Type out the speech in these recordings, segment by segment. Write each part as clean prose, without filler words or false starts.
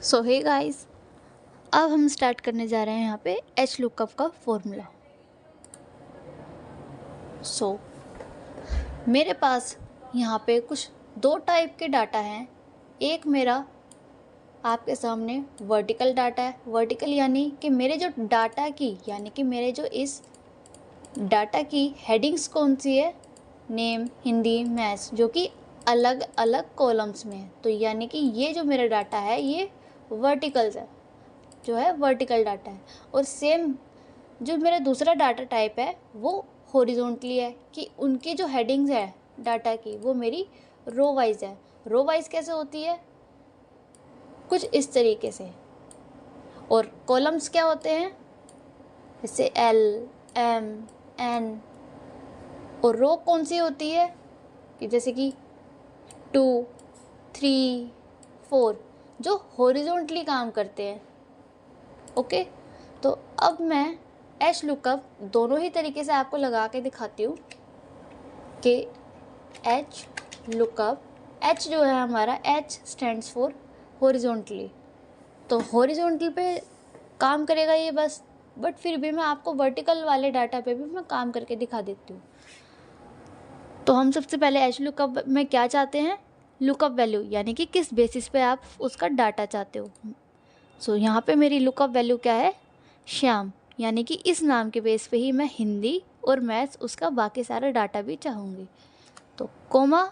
सो hey guys, अब हम start करने जा रहे हैं यहाँ पे एच लुकअप का फॉर्मूला। सो मेरे पास यहाँ पे कुछ दो टाइप के डाटा हैं। एक मेरा आपके सामने वर्टिकल डाटा है। वर्टिकल यानी कि मेरे जो डाटा की यानी कि मेरे जो इस डाटा की हेडिंग्स कौन सी है, नेम, हिंदी, मैथ्स, जो कि अलग अलग कॉलम्स में है। तो यानी कि ये जो मेरा डाटा है ये वर्टिकल्स है, जो है वर्टिकल डाटा है। और सेम जो मेरा दूसरा डाटा टाइप है वो हॉरिजॉन्टली है कि उनकी जो हेडिंग्स है डाटा की वो मेरी रो वाइज है। रो वाइज कैसे होती है? कुछ इस तरीके से। और कॉलम्स क्या होते हैं? जैसे एल, एम, एन। और रो कौन सी होती है कि जैसे कि 2, 3, 4, जो हॉरिजॉन्टली काम करते हैं। ओके, तो अब मैं एच लुकअप दोनों ही तरीके से आपको लगा के दिखाती हूँ कि एच लुकअप, एच जो है हमारा, एच स्टैंड्स फॉर हॉरिजॉन्टली। तो हॉरिजॉन्टल पे काम करेगा ये बस, बट फिर भी मैं आपको वर्टिकल वाले डाटा पे भी मैं काम करके दिखा देती हूँ। तो हम सबसे पहले एच लुकअप में क्या चाहते हैं? लुकअप वैल्यू, यानी कि किस बेसिस पे आप उसका डाटा चाहते हो। सो यहाँ पे मेरी लुकअप वैल्यू क्या है? श्याम, यानी कि इस नाम के बेस पे ही मैं हिंदी और मैथ्स उसका बाकी सारा डाटा भी चाहूँगी। तो कोमा,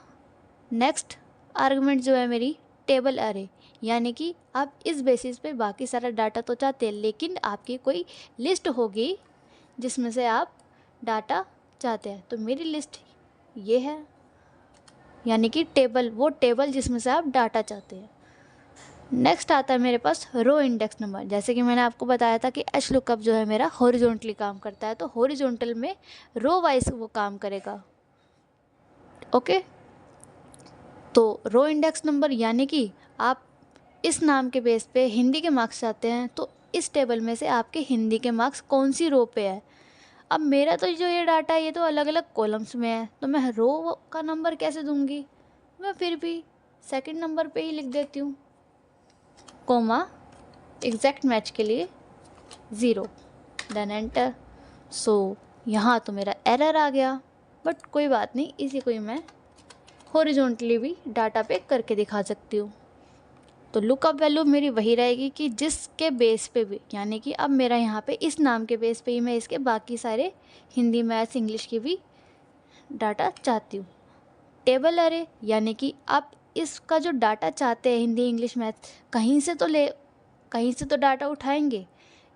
नेक्स्ट आर्गुमेंट जो है मेरी टेबल अरे, यानी कि आप इस बेसिस पे बाकी सारा डाटा तो चाहते हैं, लेकिन आपकी कोई लिस्ट होगी जिसमें से आप डाटा चाहते हैं। तो मेरी लिस्ट ये है, यानी कि टेबल, वो टेबल जिसमें से आप डाटा चाहते हैं। नेक्स्ट आता है मेरे पास रो इंडेक्स नंबर। जैसे कि मैंने आपको बताया था कि एच लुकअप जो है मेरा हॉरिजॉन्टली काम करता है, तो हॉरिजॉन्टल में रो वाइज वो काम करेगा। ओके, तो रो इंडेक्स नंबर यानी कि आप इस नाम के बेस पे हिंदी के मार्क्स चाहते हैं, तो इस टेबल में से आपके हिंदी के मार्क्स कौन सी रो पे है। अब मेरा तो जो ये डाटा है ये तो अलग अलग कॉलम्स में है, तो मैं रो का नंबर कैसे दूंगी? मैं फिर भी सेकंड नंबर पे ही लिख देती हूँ, कोमा, एग्जैक्ट मैच के लिए 0, देन एंटर। सो यहाँ तो मेरा एरर आ गया, बट कोई बात नहीं, इसी को ही मैं हॉरिजॉन्टली भी डाटा पे करके दिखा सकती हूँ। तो लुकअप वैल्यू मेरी वही रहेगी कि जिसके बेस पे भी, यानी कि अब मेरा यहाँ पे इस नाम के बेस पे ही मैं इसके बाकी सारे हिंदी, मैथ्स, इंग्लिश की भी डाटा चाहती हूँ। टेबल अरे, यानी कि आप इसका जो डाटा चाहते हैं हिंदी, इंग्लिश, मैथ्स, कहीं से तो डाटा उठाएंगे।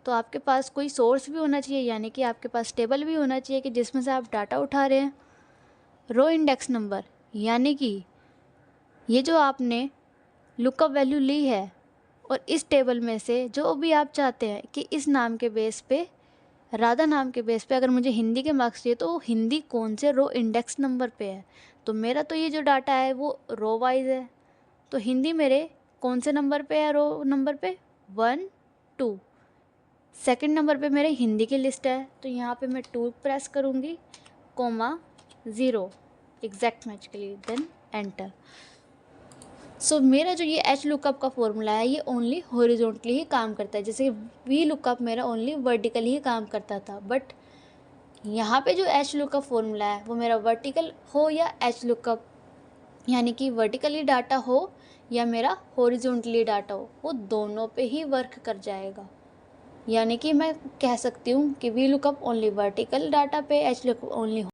तो आपके पास कोई सोर्स भी होना चाहिए, यानी कि आपके पास टेबल भी होना चाहिए कि जिसमें से आप डाटा उठा रहे हैं। रो इंडेक्स नंबर, यानी कि ये जो आपने लुकअप वैल्यू ली है और इस टेबल में से जो भी आप चाहते हैं कि इस नाम के बेस पे, राधा नाम के बेस पे अगर मुझे हिंदी के मार्क्स चाहिए तो हिंदी कौन से रो इंडेक्स नंबर पे है। तो मेरा तो ये जो डाटा है वो रो वाइज है, तो हिंदी मेरे कौन से नंबर पे है? रो नंबर पे 1, 2। सेकंड नंबर पे मेरे हिंदी की लिस्ट है, तो यहाँ पे मैं 2 प्रेस करूँगी, कोमा 0, एग्जैक्ट मैच के लिए, देन एंटर। सो मेरा जो ये एच लुकअप का फॉर्मूला है ये ओनली हॉरिजॉन्टली ही काम करता है, जैसे वी लुकअप मेरा ओनली वर्टिकली ही काम करता था। बट यहाँ पे जो एच लुकअप फॉर्मूला है वो मेरा वर्टिकल हो या एच लुकअप, यानी कि वर्टिकली डाटा हो या मेरा हॉरिजॉन्टली डाटा हो, वो दोनों पे ही वर्क कर जाएगा। यानी कि मैं कह सकती हूँ कि V lookup only vertical data पे, एच लुकअप ओनली